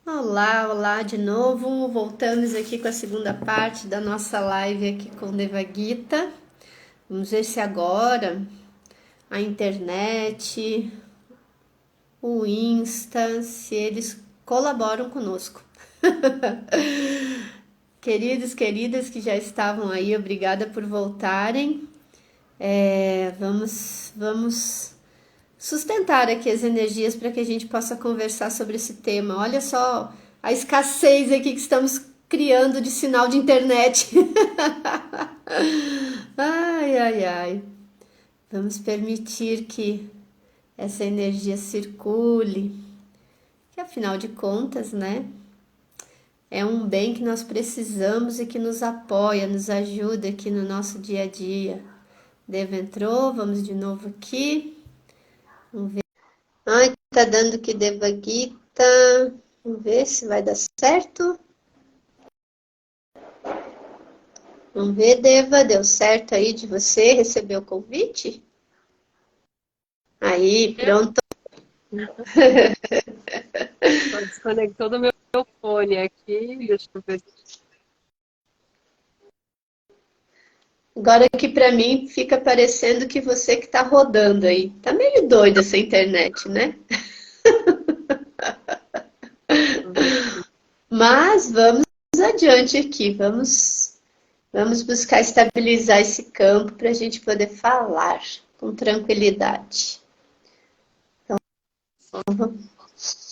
Olá, olá de novo. Voltamos aqui com a segunda parte da nossa live aqui com Devagita. Vamos ver se agora a internet, o Insta, se eles colaboram conosco. Queridos, queridas que já estavam aí, obrigada por voltarem. Vamos sustentar aqui as energias para que a gente possa conversar sobre esse tema. Olha só a escassez aqui que estamos criando de sinal de internet. Ai, ai, ai. Vamos permitir que essa energia circule, que afinal de contas, né? É um bem que nós precisamos e que nos apoia, nos ajuda aqui no nosso dia a dia. Deva entrou, vamos de novo aqui. Vamos ver. Ai, tá dando que Devagita. Vamos ver se vai dar certo. Vamos ver, Deva, deu certo aí de você receber o convite? Aí, pronto. Só desconectou do meu fone aqui, deixa eu ver. Agora aqui para mim fica parecendo que você que tá rodando aí. Tá meio doida essa internet, né? Deixa eu ver aqui. Mas vamos adiante aqui, vamos buscar estabilizar esse campo para a gente poder falar com tranquilidade.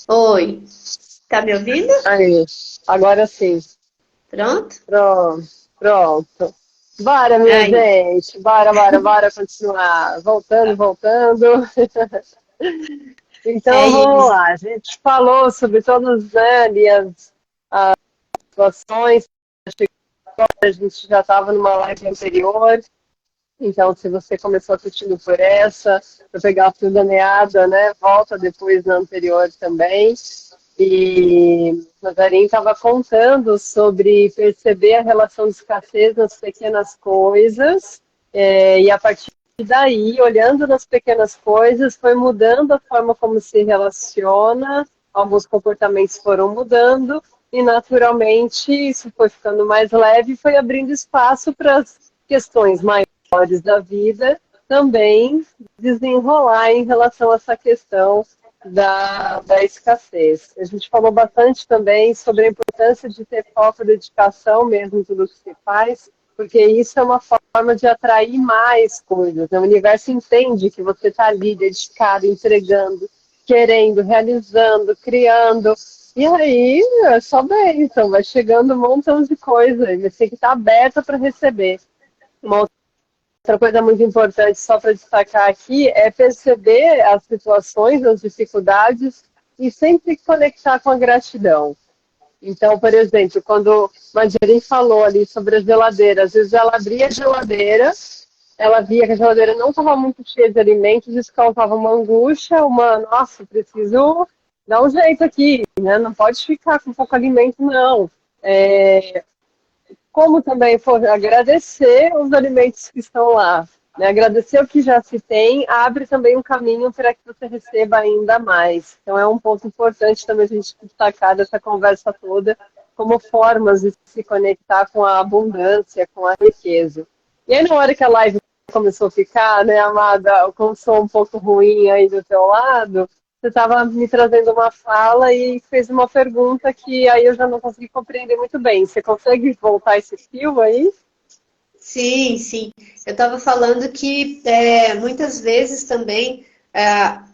Oi, tá me ouvindo? Aí, agora sim. Pronto? Pronto, pronto. Bora, minha Aí, gente. Bora continuar. Voltando. é Então, vamos isso. lá. A gente falou sobre todas, né, ali as situações. A gente já estava numa live anterior. Então, se você começou assistindo por essa, para pegar a fio da meada, né, volta depois na anterior também. E a Darin estava contando sobre perceber a relação de escassez nas pequenas coisas, e a partir daí, olhando nas pequenas coisas, foi mudando a forma como se relaciona, alguns comportamentos foram mudando, e naturalmente isso foi ficando mais leve, foi abrindo espaço para as questões maiores da vida também desenrolar em relação a essa questão da escassez. A gente falou bastante também sobre a importância de ter foco, dedicação mesmo em tudo que se faz, porque isso é uma forma de atrair mais coisas. O universo entende que você está ali dedicado, entregando, querendo, realizando, criando. E aí é só bênção, vai chegando um montão de coisa e você tem que estar aberta para receber. Uma outra coisa muito importante, só para destacar aqui, é perceber as situações, as dificuldades e sempre conectar com a gratidão. Então, por exemplo, quando Marjorie falou ali sobre a geladeira, às vezes ela abria a geladeira, ela via que a geladeira não estava muito cheia de alimentos, isso causava uma angústia, nossa, preciso dar um jeito aqui, né? Não pode ficar com pouco alimento, não. Como também for agradecer os alimentos que estão lá. Né? Agradecer o que já se tem, abre também um caminho para que você receba ainda mais. Então é um ponto importante também a gente destacar dessa conversa toda, como formas de se conectar com a abundância, com a riqueza. E aí na hora que a live começou a ficar, né, amada, com o som um pouco ruim aí do teu lado, você estava me trazendo uma fala e fez uma pergunta que aí eu já não consegui compreender muito bem. Você consegue voltar esse fio aí? Sim, sim. Eu estava falando que muitas vezes também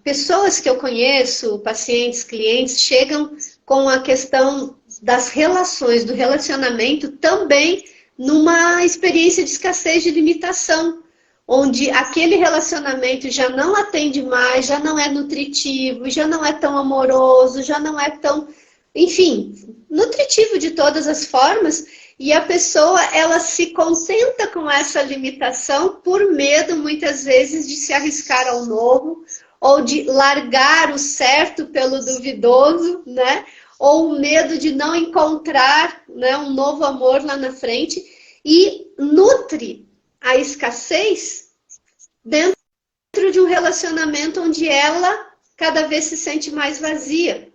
pessoas que eu conheço, pacientes, clientes, chegam com a questão das relações, do relacionamento, também numa experiência de escassez de limitação, onde aquele relacionamento já não atende mais, já não é nutritivo, já não é tão amoroso, já não é tão, enfim, nutritivo de todas as formas. E a pessoa, ela se contenta com essa limitação por medo, muitas vezes, de se arriscar ao novo, ou de largar o certo pelo duvidoso, né? Ou o medo de não encontrar, né, um novo amor lá na frente, e nutre a escassez dentro de um relacionamento onde ela cada vez se sente mais vazia,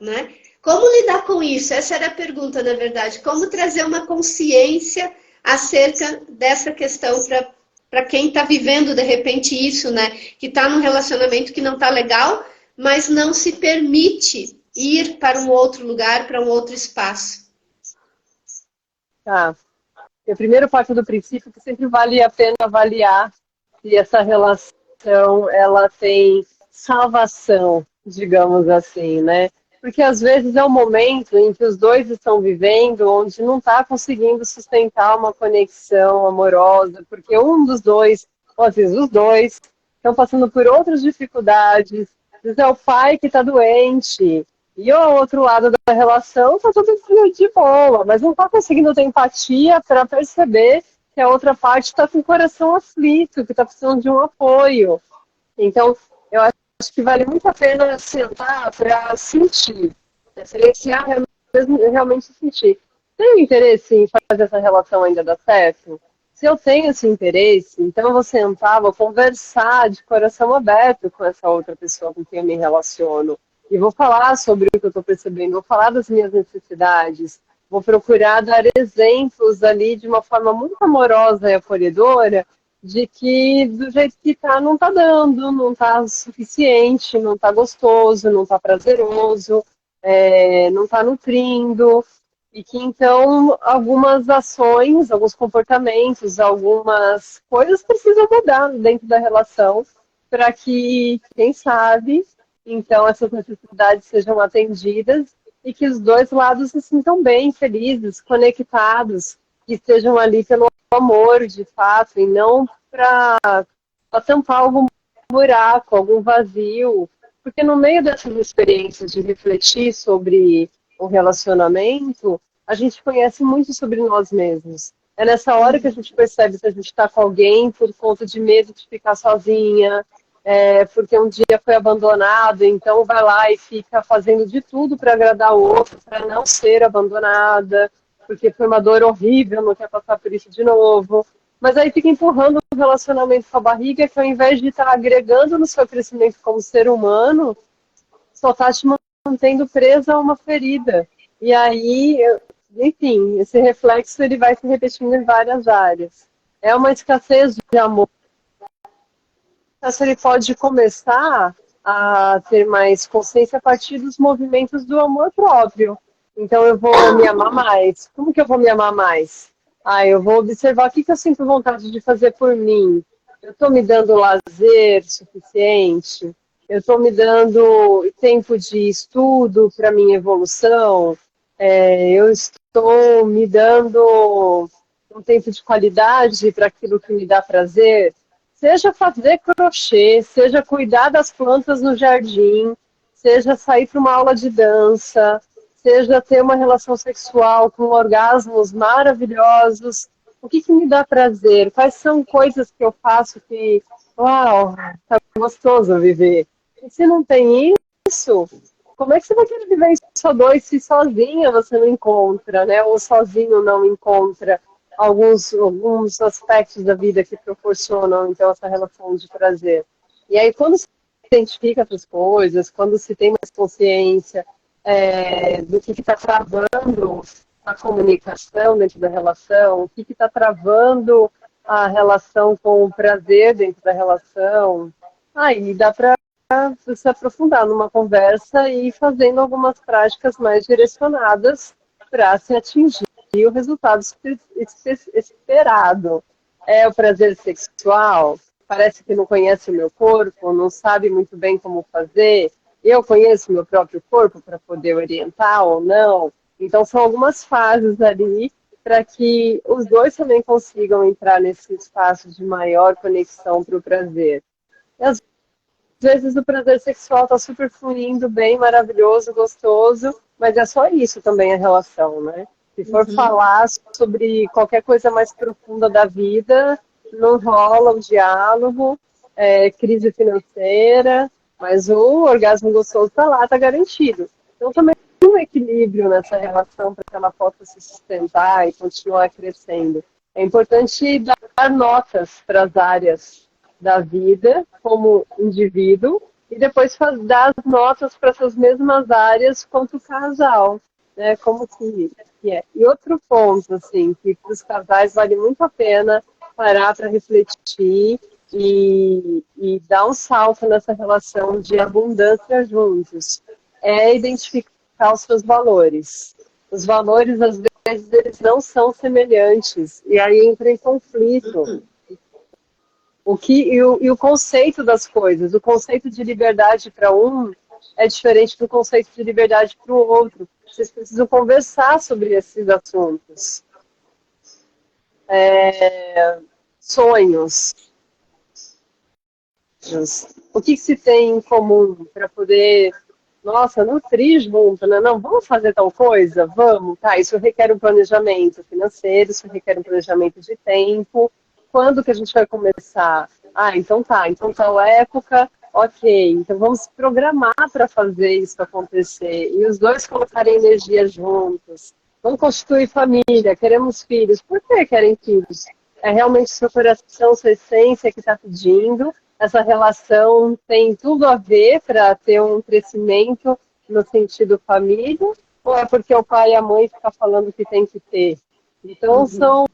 né? Como lidar com isso? Essa era a pergunta, na verdade. Como trazer uma consciência acerca dessa questão para quem está vivendo, de repente, isso, né? Que está num relacionamento que não está legal, mas não se permite ir para um outro lugar, para um outro espaço. Tá. Eu primeiro parto do princípio que sempre vale a pena avaliar se essa relação ela tem salvação, digamos assim, né? Porque às vezes é um momento em que os dois estão vivendo onde não está conseguindo sustentar uma conexão amorosa, porque um dos dois, ou às vezes os dois, estão passando por outras dificuldades. Às vezes é o pai que está doente, e o outro lado da relação está tudo de boa, mas não está conseguindo ter empatia para perceber que a outra parte está com o coração aflito, que está precisando de um apoio. Então, eu acho que vale muito a pena sentar para sentir, né? Silenciar realmente sentir. Tenho interesse em fazer essa relação ainda dar certo? Se eu tenho esse interesse, então eu vou sentar, vou conversar de coração aberto com essa outra pessoa com quem eu me relaciono. E vou falar sobre o que eu estou percebendo, vou falar das minhas necessidades, vou procurar dar exemplos ali de uma forma muito amorosa e acolhedora de que do jeito que tá, não tá dando, não tá suficiente, não tá gostoso, não tá prazeroso, não tá nutrindo, e que então algumas ações, alguns comportamentos, algumas coisas precisam mudar dentro da relação para que, quem sabe, então essas necessidades sejam atendidas e que os dois lados se sintam bem, felizes, conectados, que estejam ali pelo amor, de fato, e não para tampar algum buraco, algum vazio. Porque no meio dessas experiências de refletir sobre o relacionamento, a gente conhece muito sobre nós mesmos. É nessa hora que a gente percebe se a gente está com alguém por conta de medo de ficar sozinha, porque um dia foi abandonado, então vai lá e fica fazendo de tudo para agradar o outro, para não ser abandonada, porque foi uma dor horrível, não quer passar por isso de novo. Mas aí fica empurrando o relacionamento com a barriga, que ao invés de estar agregando no seu crescimento como ser humano, só está te mantendo presa a uma ferida. E aí, enfim, esse reflexo ele vai se repetindo em várias áreas. É uma escassez de amor. Ele pode começar a ter mais consciência a partir dos movimentos do amor próprio. Então eu vou me amar mais. Como que eu vou me amar mais? Eu vou observar o que eu sinto vontade de fazer por mim. Eu estou me dando lazer suficiente? Eu estou me dando tempo de estudo para minha evolução? Eu estou me dando um tempo de qualidade para aquilo que me dá prazer? Seja fazer crochê, seja cuidar das plantas no jardim, seja sair para uma aula de dança, seja ter uma relação sexual com orgasmos maravilhosos. O que me dá prazer? Quais são coisas que eu faço que, uau, tá gostoso viver? E se não tem isso, como é que você vai querer viver isso a dois se sozinha você não encontra, né? Ou sozinho não encontra alguns aspectos da vida que proporcionam, então, essa relação de prazer. E aí, quando se identifica essas coisas, quando se tem mais consciência do que está travando a comunicação dentro da relação, o que está travando a relação com o prazer dentro da relação, aí dá para se aprofundar numa conversa e ir fazendo algumas práticas mais direcionadas para se atingir o resultado esperado. É o prazer sexual? Parece que não conhece o meu corpo, não sabe muito bem como fazer. Eu conheço o meu próprio corpo para poder orientar ou não. Então, são algumas fases ali para que os dois também consigam entrar nesse espaço de maior conexão para o prazer. E, às vezes o prazer sexual está super fluindo, bem, maravilhoso, gostoso, mas é só isso também a relação, né? Se for falar sobre qualquer coisa mais profunda da vida, não rola o diálogo, crise financeira, mas o orgasmo gostoso está lá, está garantido. Então também tem um equilíbrio nessa relação para que ela possa se sustentar e continuar crescendo. É importante dar notas para as áreas da vida como indivíduo e depois dar as notas para essas mesmas áreas quanto o casal, né? Como que é. E outro ponto, assim, que para os casais vale muito a pena parar para refletir e dar um salto nessa relação de abundância juntos, é identificar os seus valores. Os valores, às vezes, eles não são semelhantes, e aí entra em conflito. E o conceito das coisas, o conceito de liberdade para um é diferente do conceito de liberdade para o outro. Vocês precisam conversar sobre esses assuntos. Sonhos. O que se tem em comum para poder, nossa, nutrir junto, né? Não, vamos fazer tal coisa? Vamos, tá, isso requer um planejamento financeiro, isso requer um planejamento de tempo. Quando que a gente vai começar? Ah, então tá, então tal época, ok, então vamos se programar para fazer isso acontecer. E os dois colocarem energia juntos. Vamos constituir família, queremos filhos. Por que querem filhos? É realmente seu coração, sua essência que está pedindo. Essa relação tem tudo a ver para ter um crescimento no sentido família, ou é porque o pai e a mãe ficam falando que tem que ter? Então, são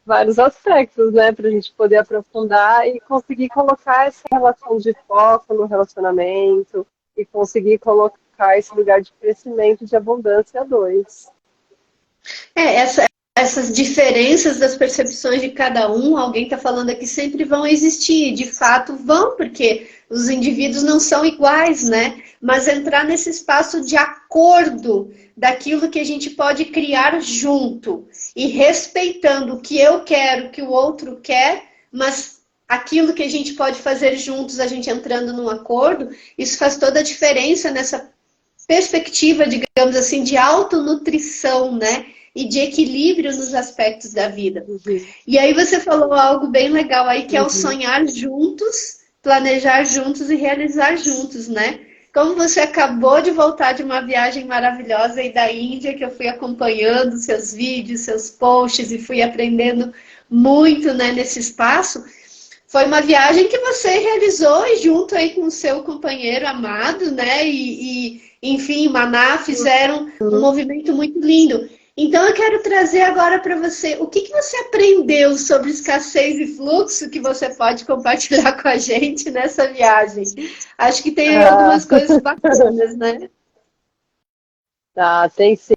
vários aspectos, né, para a gente poder aprofundar e conseguir colocar essa relação de foco no relacionamento e conseguir colocar esse lugar de crescimento, de abundância a dois. Essas diferenças das percepções de cada um, alguém está falando aqui, sempre vão existir. De fato, vão, porque os indivíduos não são iguais, né? Mas entrar nesse espaço de acordo daquilo que a gente pode criar junto e respeitando o que eu quero, o que o outro quer, mas aquilo que a gente pode fazer juntos, a gente entrando num acordo, isso faz toda a diferença nessa perspectiva, digamos assim, de autonutrição, né? E de equilíbrio nos aspectos da vida. E aí você falou algo bem legal aí, que é o sonhar juntos, planejar juntos e realizar juntos, né? Como você acabou de voltar de uma viagem maravilhosa aí da Índia, que eu fui acompanhando seus vídeos, seus posts e fui aprendendo muito, né, nesse espaço. Foi uma viagem que você realizou e junto aí com o seu companheiro amado, né? Enfim, Maná, fizeram um movimento muito lindo. Então eu quero trazer agora para você, o que você aprendeu sobre escassez e fluxo que você pode compartilhar com a gente nessa viagem? Acho que tem algumas coisas bacanas, né? Tá, tem sim.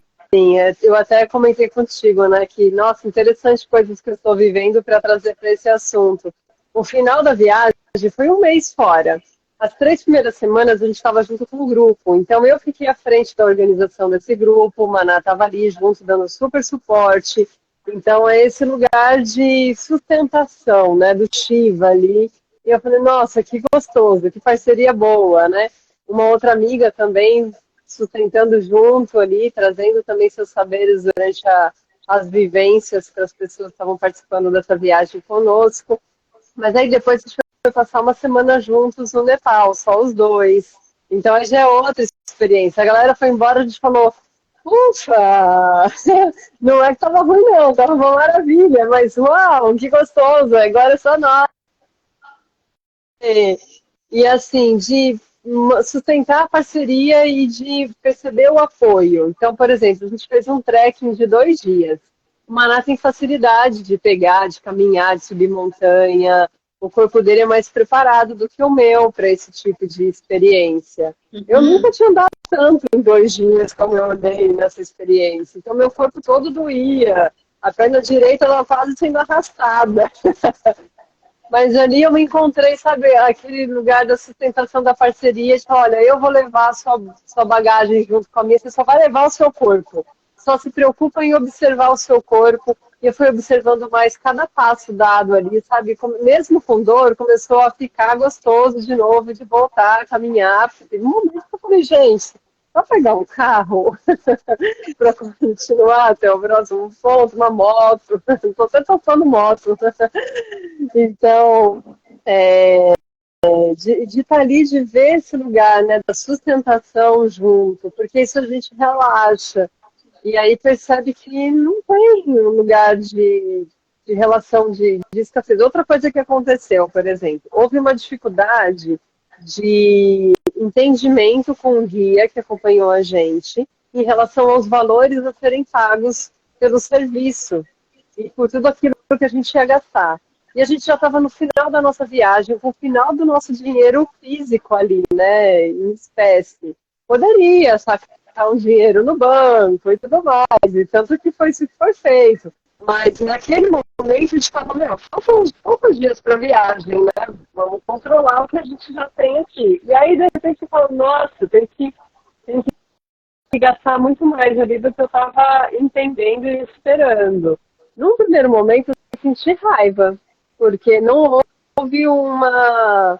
Eu até comentei contigo, né, que, nossa, interessante coisas que eu estou vivendo para trazer para esse assunto. O final da viagem foi um mês fora. As 3 primeiras semanas a gente estava junto com o grupo, então eu fiquei à frente da organização desse grupo, o Maná estava ali junto, dando super suporte. Então é esse lugar de sustentação, né, do Shiva ali. E eu falei, nossa, que gostoso, que parceria boa, né? Uma outra amiga também sustentando junto ali, trazendo também seus saberes durante as vivências que as pessoas estavam participando dessa viagem conosco. Mas aí depois a gente foi passar uma semana juntos no Nepal, só os dois. Então aí já é outra experiência. A galera foi embora e a gente falou, ufa, não é que tava ruim não, tava uma maravilha, mas uau, que gostoso, agora é só nós. E assim, de sustentar a parceria e de perceber o apoio. Então, por exemplo, a gente fez um trekking de 2 dias. O Maná tem facilidade de pegar, de caminhar, de subir montanha. O corpo dele é mais preparado do que o meu para esse tipo de experiência. Eu nunca tinha andado tanto em 2 dias como eu andei nessa experiência. Então, meu corpo todo doía. A perna direita estava quase sendo arrastada. Mas ali eu me encontrei, sabe, aquele lugar da sustentação da parceria, de falar, olha, eu vou levar a sua bagagem junto com a minha, você só vai levar o seu corpo. Só se preocupa em observar o seu corpo. E eu fui observando mais cada passo dado ali, sabe? Mesmo com dor, começou a ficar gostoso de novo, de voltar a caminhar. Teve um momento que eu falei, gente, vou pegar um carro para continuar até o próximo ponto, uma moto. Estou até tocando moto. Então, de estar ali, de ver esse lugar, né, da sustentação junto, porque isso a gente relaxa. E aí percebe que não tem um lugar de relação de escassez. Outra coisa que aconteceu, por exemplo, houve uma dificuldade de entendimento com o guia que acompanhou a gente em relação aos valores a serem pagos pelo serviço e por tudo aquilo que a gente ia gastar. E a gente já estava no final da nossa viagem, com o final do nosso dinheiro físico ali, né, em espécie. Poderia sacar um dinheiro no banco e tudo mais, e tanto que foi isso que foi feito. Mas naquele momento a gente falou, meu, faltam uns poucos dias para a viagem, né? Vamos controlar o que a gente já tem aqui. E aí, de repente, fala, nossa, tem que gastar muito mais ali do que eu estava entendendo e esperando. Num primeiro momento, eu senti raiva, porque não houve uma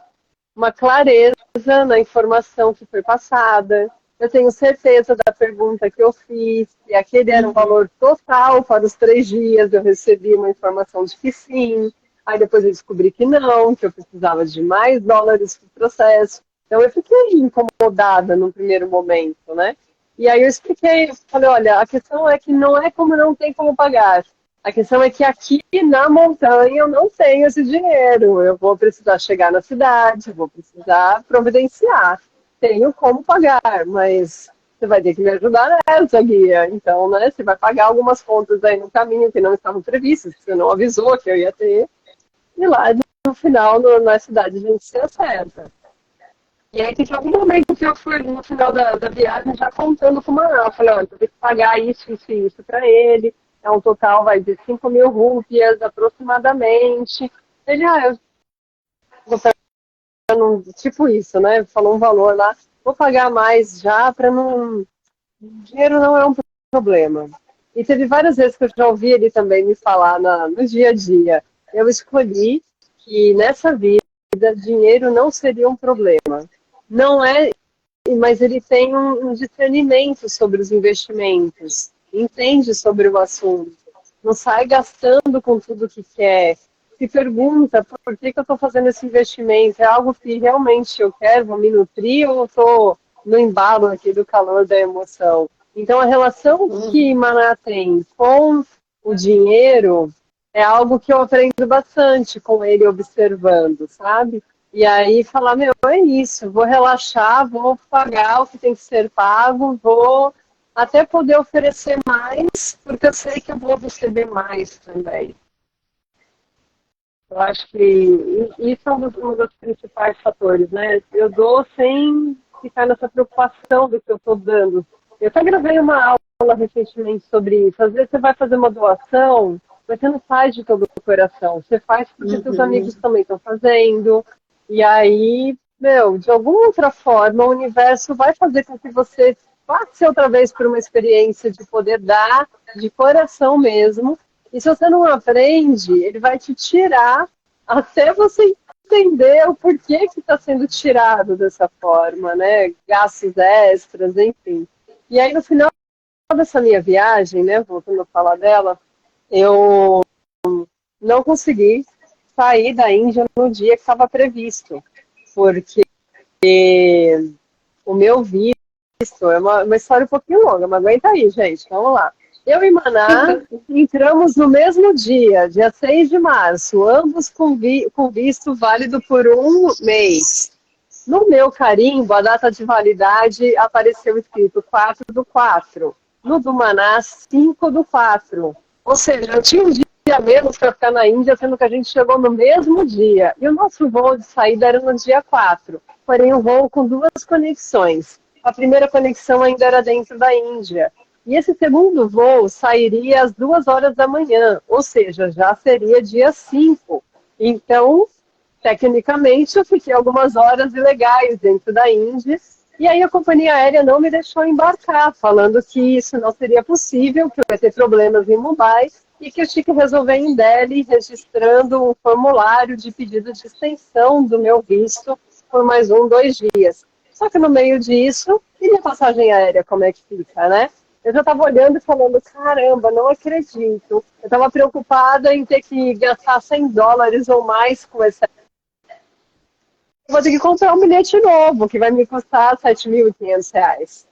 clareza na informação que foi passada. Eu tenho certeza da pergunta que eu fiz, e aquele era um valor total para os 3 dias. Eu recebi uma informação de que sim. Aí depois eu descobri que não, que eu precisava de mais dólares para o processo. Então eu fiquei incomodada no primeiro momento, né? E aí eu expliquei, falei, olha, a questão é que não é como não tem como pagar. A questão é que aqui na montanha eu não tenho esse dinheiro. Eu vou precisar chegar na cidade, vou precisar providenciar. Tenho como pagar, mas você vai ter que me ajudar nessa, guia. Então, né, você vai pagar algumas contas aí no caminho que não estavam previstas, que você não avisou que eu ia ter. E lá, no final, na cidade, a gente se acerta. E aí teve algum momento que eu fui no final da viagem já contando com o Manuel. Eu falei, olha, eu tenho que pagar isso, isso e isso para ele. É um total, vai de 5 mil rúpias aproximadamente. Ele, eu vou pagar, tipo isso, né? Falou um valor lá. Vou pagar mais já para não... Dinheiro não é um problema. E teve várias vezes que eu já ouvi ele também me falar no dia a dia. Eu escolhi que nessa vida dinheiro não seria um problema. Não é, mas ele tem um discernimento sobre os investimentos, entende sobre o assunto, não sai gastando com tudo que quer, se pergunta por que eu estou fazendo esse investimento, é algo que realmente eu quero, vou me nutrir ou estou no embalo aqui do calor da emoção. Então a relação que Maná tem com o dinheiro é algo que eu aprendo bastante com ele observando, sabe? E aí falar, meu, é isso, vou relaxar, vou pagar o que tem que ser pago, vou até poder oferecer mais, porque eu sei que eu vou receber mais também. Eu acho que isso é um dos principais fatores, né? Eu dou sem ficar nessa preocupação do que eu estou dando. Eu até gravei uma aula recentemente sobre isso. Às vezes você vai fazer uma doação, mas você não faz de todo o coração. Você faz porque seus amigos também estão fazendo. E aí, meu, de alguma outra forma, o universo vai fazer com que você passe outra vez por uma experiência de poder dar de coração mesmo. E se você não aprende, ele vai te tirar até você entender o porquê que está sendo tirado dessa forma, né? Gastos extras, enfim. E aí, no final dessa minha viagem, né, voltando a falar dela, eu não consegui sair da Índia no dia que estava previsto, porque o meu visto é uma história um pouquinho longa, mas aguenta aí, gente, vamos lá. Eu e Maná entramos no mesmo dia, dia 6 de março, ambos com visto válido por 1 mês. No meu carimbo, a data de validade apareceu escrito 4/4. No do Maná, 5/4. Ou seja, eu tinha um dia a menos para ficar na Índia, sendo que a gente chegou no mesmo dia. E o nosso voo de saída era no dia 4. Porém, um voo com 2 conexões. A primeira conexão ainda era dentro da Índia. E esse segundo voo sairia às 2 horas da manhã, ou seja, já seria dia 5. Então, tecnicamente, eu fiquei algumas horas ilegais dentro da Índia. E aí a companhia aérea não me deixou embarcar, falando que isso não seria possível, que eu ia ter problemas em Mumbai e que eu tinha que resolver em Delhi, registrando um formulário de pedido de extensão do meu visto por mais 2 dias. Só que no meio disso, e minha passagem aérea, como é que fica, né? Eu já estava olhando e falando, caramba, não acredito. Eu estava preocupada em ter que gastar $100 ou mais com esse. Vou ter que comprar um bilhete novo, que vai me custar R$ 7.500.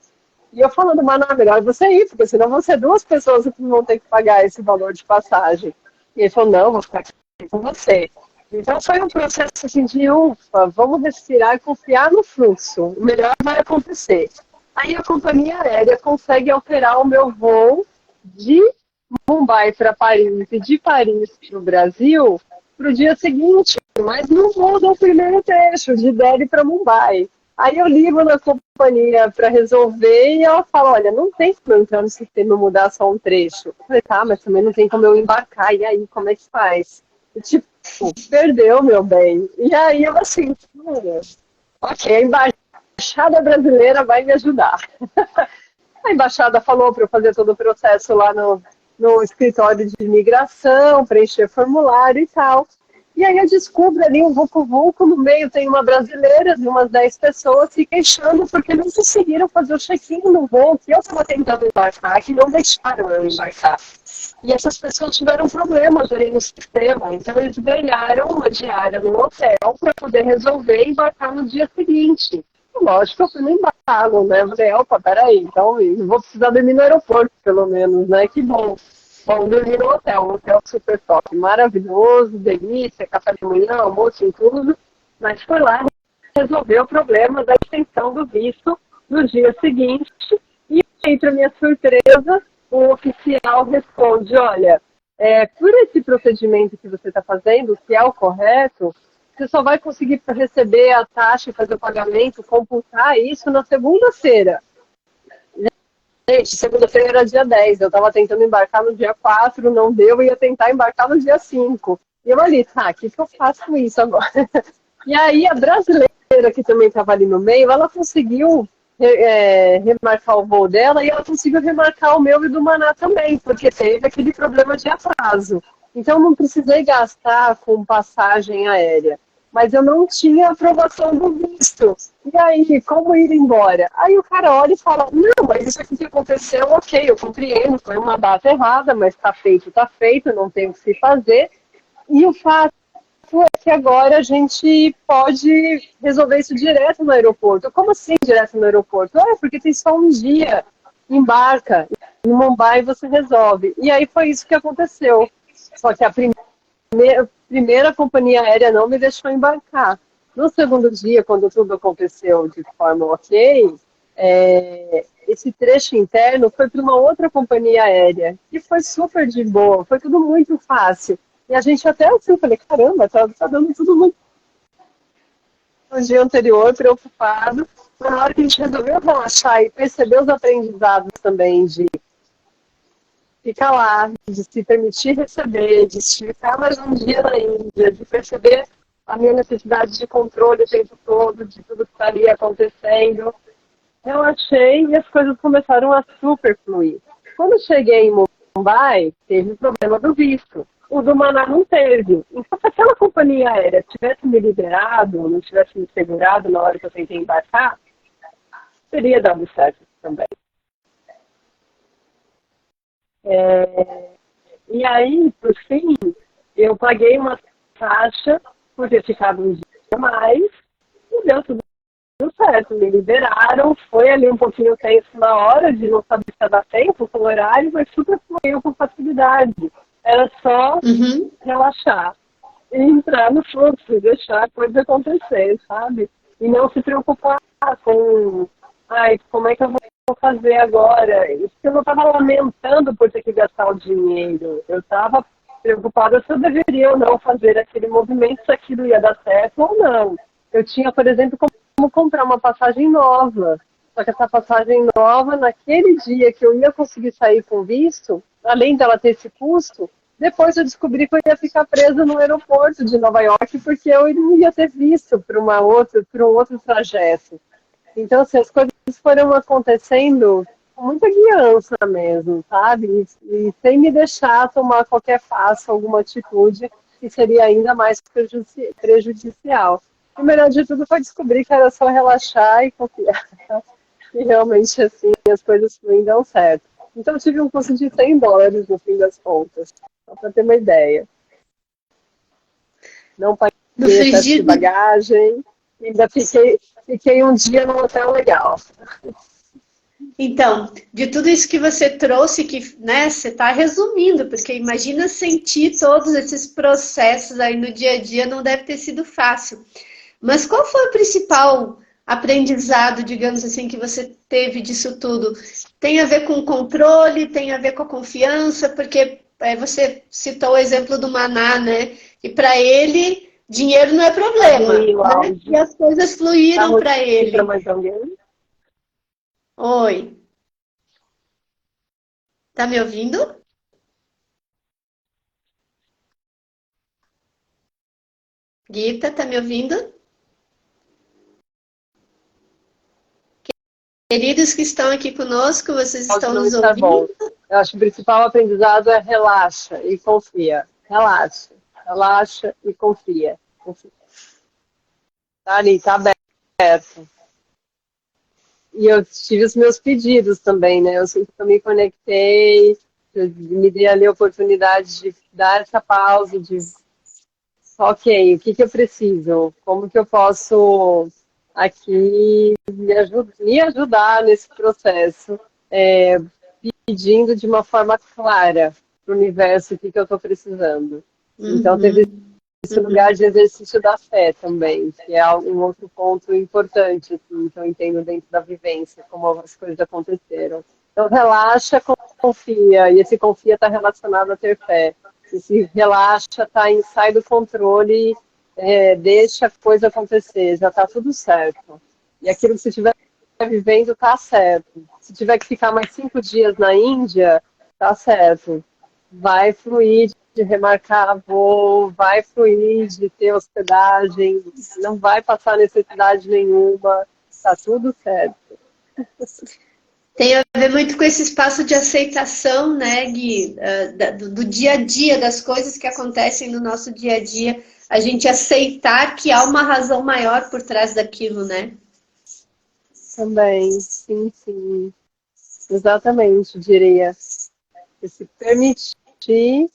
E eu falando, mano, melhor você ir, porque senão vão ser 2 pessoas que vão ter que pagar esse valor de passagem. E ele falou, não, vou ficar aqui com você. Então foi um processo assim de ufa, vamos respirar e confiar no fluxo. O melhor vai acontecer. Aí a companhia aérea consegue alterar o meu voo de Mumbai para Paris e de Paris para o Brasil para o dia seguinte, mas não muda o primeiro trecho, de Delhi para Mumbai. Aí eu ligo na companhia para resolver e ela fala, olha, não tem como eu entrar no sistema e mudar só um trecho. Eu falei, tá, mas também não tem como eu embarcar, e aí, como é que faz? E, tipo, perdeu, meu bem. E aí eu assim, ok, a embaixada brasileira vai me ajudar. A embaixada falou para eu fazer todo o processo lá no escritório de imigração, preencher formulário e tal. E aí eu descubro ali um vucu-vucu, no meio tem uma brasileira de umas 10 pessoas se queixando porque não conseguiram fazer o check-in no voo que eu estava tentando embarcar, que não deixaram eu embarcar. E essas pessoas tiveram problemas ali no sistema, então eles ganharam uma diária no hotel para poder resolver e embarcar no dia seguinte. Lógico, eu fui no embalo, né? Eu falei, opa, peraí, então eu vou precisar dormir no aeroporto, pelo menos, né? Que bom. Bom, dormi no hotel, um hotel super top, maravilhoso, delícia, café de manhã, almoço e tudo, mas foi lá resolver o problema da extensão do visto no dia seguinte, e aí, para minha surpresa, o oficial responde, olha, por esse procedimento que você está fazendo, que é o correto, você só vai conseguir receber a taxa e fazer o pagamento, computar isso na segunda-feira. Gente, segunda-feira era dia 10, eu estava tentando embarcar no dia 4, não deu, eu ia tentar embarcar no dia 5. E eu ali, tá, o que eu faço com isso agora? E aí a brasileira, que também estava ali no meio, ela conseguiu remarcar o voo dela e ela conseguiu remarcar o meu e do Maná também, porque teve aquele problema de atraso. Então não precisei gastar com passagem aérea. Mas eu não tinha aprovação do visto. E aí, como ir embora? Aí o cara olha e fala, não, mas isso aqui que aconteceu, ok, eu compreendo, foi uma data errada, mas está feito, não tem o que se fazer. E o fato é que agora a gente pode resolver isso direto no aeroporto. Como assim direto no aeroporto? Porque tem só um dia, embarca, em Mumbai você resolve. E aí foi isso que aconteceu. Só que a primeira companhia aérea não me deixou embarcar. No segundo dia, quando tudo aconteceu de forma ok, esse trecho interno foi para uma outra companhia aérea, que foi super de boa, foi tudo muito fácil. E a gente até assim, falei, caramba, tá dando tudo muito no dia anterior, preocupado. Na hora que a gente resolveu relaxar e perceber os aprendizados também de ficar lá, de se permitir receber, de ficar mais um dia na Índia, de perceber a minha necessidade de controle o tempo todo, de tudo que estaria acontecendo. Eu achei e as coisas começaram a super fluir. Quando cheguei em Mumbai, teve o problema do visto. O do Maná não teve. Então, se aquela companhia aérea tivesse me liberado, não tivesse me segurado na hora que eu tentei embarcar, teria dado certo também. E aí, por fim, eu paguei uma taxa por ter ficado um dia a mais e deu tudo certo. Me liberaram, foi ali um pouquinho tenso na hora de não saber se ia dar tempo com o horário, mas super fluiu com facilidade. Era só relaxar e entrar no fluxo, deixar a coisa acontecer, sabe? E não se preocupar com como é que eu vou fazer agora? Isso que eu não estava lamentando por ter que gastar o dinheiro. Eu estava preocupada se eu deveria ou não fazer aquele movimento, se aquilo ia dar certo ou não. Eu tinha, por exemplo, como comprar uma passagem nova. Só que essa passagem nova, naquele dia que eu ia conseguir sair com visto, além dela ter esse custo, depois eu descobri que eu ia ficar presa no aeroporto de Nova York porque eu não ia ter visto para um outro trajeto. Então, assim, as coisas foram acontecendo com muita guiança mesmo, sabe? E sem me deixar tomar qualquer passo, alguma atitude que seria ainda mais prejudicial. O melhor de tudo foi descobrir que era só relaxar e confiar. E realmente, assim, as coisas fluem e dão certo. Então, eu tive um custo de $100 no fim das contas, só para ter uma ideia. Não paguei excesso de bagagem, ainda fiquei um dia num hotel legal. Então, de tudo isso que você trouxe, que, né, você está resumindo, porque imagina sentir todos esses processos aí no dia a dia, não deve ter sido fácil. Mas qual foi o principal aprendizado, digamos assim, que você teve disso tudo? Tem a ver com o controle, tem a ver com a confiança, porque você citou o exemplo do Maná, né? E para ele, dinheiro não é problema, Aí, o né? E áudio. as coisas Tá fluíram ruim para para ele. mais alguém? Oi, tá me ouvindo? Gita, tá me ouvindo? Queridos que estão aqui conosco, vocês Pode estão não nos estar ouvindo? bom. Eu acho que o principal aprendizado é relaxa e confia. Relaxa, relaxa e confia. Confia. Tá ali, tá aberto. E eu tive os meus pedidos também, né? Eu sempre que eu me conectei, eu me dei ali a oportunidade de dar essa pausa, de ok, o que que eu preciso? Como que eu posso aqui me ajudar nesse processo? É, pedindo de uma forma clara para o universo o que, que eu estou precisando. Então, teve Uhum, esse lugar uhum. de exercício da fé também, que é um outro ponto importante, assim, que eu entendo dentro da vivência, como as coisas aconteceram. Então, relaxa, confia, e esse confia está relacionado a ter fé. Esse relaxa está em sai do controle, deixa a coisa acontecer, já está tudo certo. E aquilo que você estiver vivendo está certo. Se tiver que ficar mais 5 dias na Índia, tá certo. Vai fluir de remarcar voo, vai fluir de ter hospedagem, não vai passar necessidade nenhuma, tá tudo certo. Tem a ver muito com esse espaço de aceitação, né, Gui, do dia a dia, das coisas que acontecem no nosso dia a dia, a gente aceitar que há uma razão maior por trás daquilo, né? Também, sim, sim. Exatamente, diria. E se permitir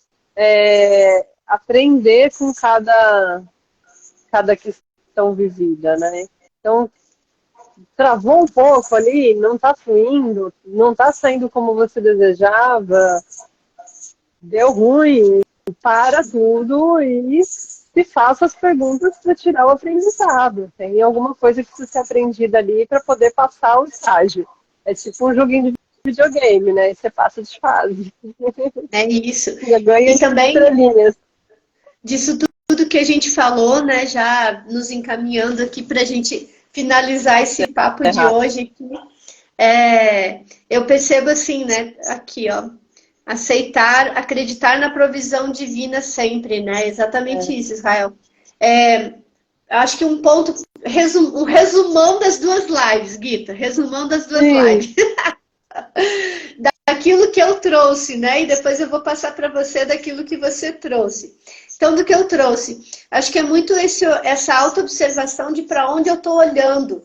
aprender com cada questão vivida, né? Então, travou um pouco ali, não está fluindo, não está saindo como você desejava, deu ruim, para tudo e se faça as perguntas para tirar o aprendizado. Tem alguma coisa que precisa ser aprendida ali para poder passar o estágio. É tipo um joguinho de videogame, né? E você passa de fase. É isso. Já ganha E também estrelinhas. disso tudo que a gente falou, né, já nos encaminhando aqui para a gente finalizar esse papo de Errado. hoje aqui, eu percebo assim, né, aqui, ó, aceitar, acreditar na provisão divina sempre, né, exatamente isso, Israel. Acho que um ponto, um resumão das duas lives, Guita, resumão das duas Sim, lives. Daquilo que eu trouxe, né? E depois eu vou passar para você daquilo que você trouxe. Então, do que eu trouxe, acho que é muito essa autoobservação de para onde eu estou olhando,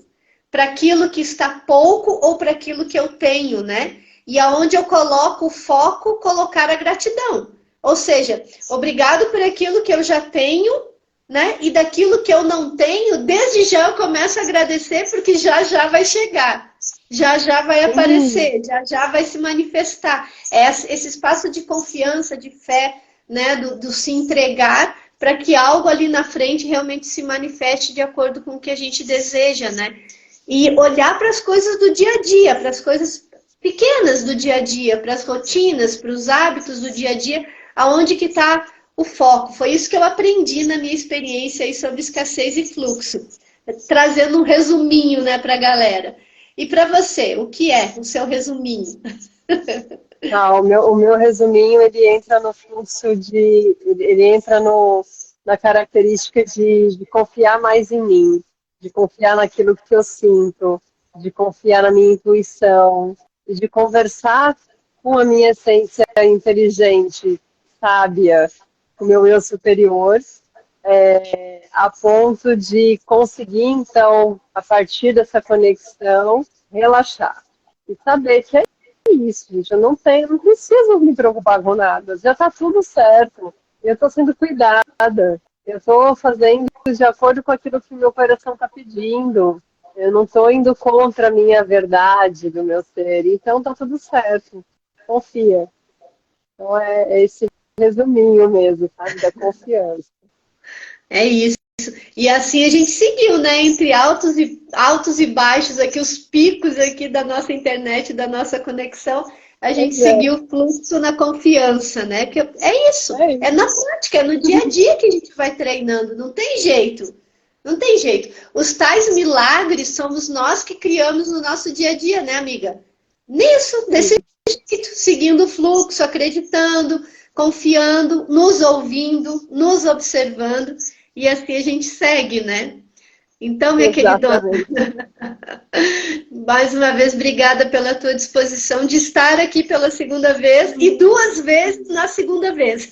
para aquilo que está pouco ou para aquilo que eu tenho, né? E aonde eu coloco o foco, colocar a gratidão. Ou seja, obrigado por aquilo que eu já tenho, né? E daquilo que eu não tenho, desde já eu começo a agradecer, porque já já vai chegar, já já vai sim, aparecer, já já vai se manifestar. É esse espaço de confiança, de fé, né? Do se entregar para que algo ali na frente realmente se manifeste de acordo com o que a gente deseja, né? E olhar para as coisas do dia a dia, para as coisas pequenas do dia a dia, para as rotinas, para os hábitos do dia a dia, aonde que está o foco. Foi isso que eu aprendi na minha experiência aí sobre escassez e fluxo, trazendo um resuminho, né, para a galera. E para você, o que é o seu resuminho? tá, o meu resuminho, ele entra no fluxo ele entra na característica de confiar mais em mim, de confiar naquilo que eu sinto, de confiar na minha intuição, de conversar com a minha essência inteligente, sábia, com o meu eu superior, a ponto de conseguir, então, a partir dessa conexão, relaxar. E saber que é isso, gente. Eu não preciso me preocupar com nada. Já está tudo certo. Eu estou sendo cuidada. Eu estou fazendo de acordo com aquilo que meu coração está pedindo. Eu não estou indo contra a minha verdade do meu ser, então tá tudo certo. Confia. Então é esse resuminho mesmo, sabe? Da confiança. É isso. E assim a gente seguiu, né? Entre altos e baixos aqui, os picos aqui da nossa internet, da nossa conexão, a gente Pois é, seguiu o fluxo na confiança, né? Que é isso, é é isso. na prática, é no dia a dia que a gente vai treinando, não tem jeito. Não tem jeito. Os tais milagres somos nós que criamos no nosso dia a dia, né, amiga? Nisso, desse Sim, jeito, seguindo o fluxo, acreditando, confiando, nos ouvindo, nos observando, e assim a gente segue, né? Então, minha queridona, exatamente. mais uma vez, obrigada pela tua disposição de estar aqui pela segunda vez e duas vezes na segunda vez.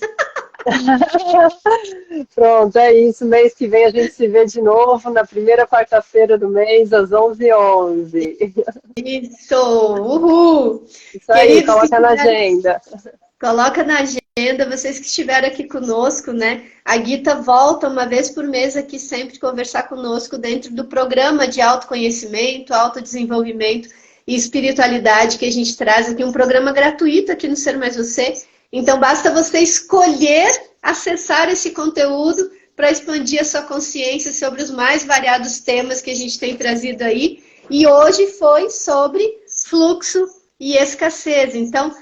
Pronto, é isso. Mês que vem a gente se vê de novo na primeira quarta-feira do mês, às 11h11. Isso, uhul! Isso aí, Queridos que coloca na estiveram, agenda. coloca na agenda, vocês que estiveram aqui conosco, né? A Guita volta uma vez por mês aqui sempre conversar conosco dentro do programa de autoconhecimento, autodesenvolvimento e espiritualidade que a gente traz aqui, um programa gratuito aqui no Ser Mais Você. Então basta você escolher acessar esse conteúdo para expandir a sua consciência sobre os mais variados temas que a gente tem trazido aí. E hoje foi sobre fluxo e escassez. Então,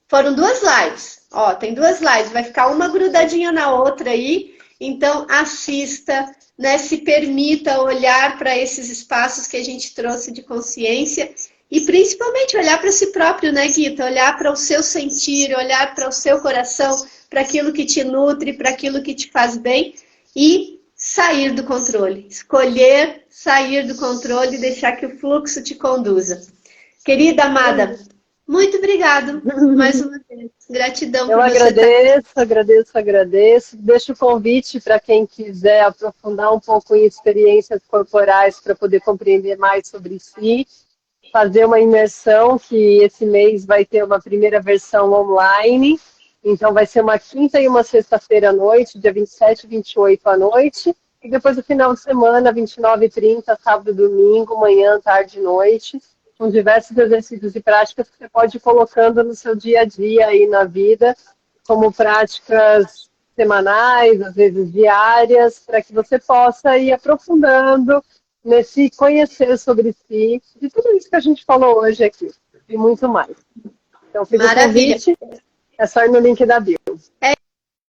foram duas lives. Ó, tem duas lives, vai ficar uma grudadinha na outra aí. Então, assista, né? Se permita olhar para esses espaços que a gente trouxe de consciência e principalmente olhar para si próprio, né, Guita? Olhar para o seu sentir, olhar para o seu coração, para aquilo que te nutre, para aquilo que te faz bem e sair do controle. Escolher sair do controle e deixar que o fluxo te conduza. Querida amada, muito obrigado mais uma vez. Gratidão Eu por você estar. agradeço. Deixo o convite para quem quiser aprofundar um pouco em experiências corporais para poder compreender mais sobre si, fazer uma imersão, que esse mês vai ter uma primeira versão online. Então vai ser uma quinta e uma sexta-feira à noite, dia 27 e 28 à noite. E depois no final de semana, 29 e 30, sábado e domingo, manhã, tarde e noite, com diversos exercícios e práticas que você pode ir colocando no seu dia a dia aí na vida, como práticas semanais, às vezes diárias, para que você possa ir aprofundando nesse conhecer sobre si, de tudo isso que a gente falou hoje aqui, e muito mais. Então fica o Maravilha. convite, é só ir no link da bio.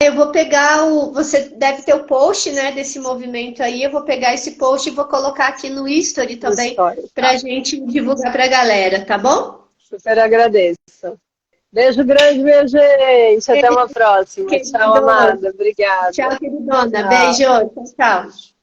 Eu vou pegar o. Você deve ter o post, né, desse movimento aí. Eu vou pegar esse post e vou colocar aqui no History também, para a gente divulgar para a galera, tá bom? Super agradeço. Beijo grande, minha gente. Até uma próxima. Tchau, Queridona. amada. Obrigada. Tchau, queridona. Tchau. Beijo. Tchau, tchau.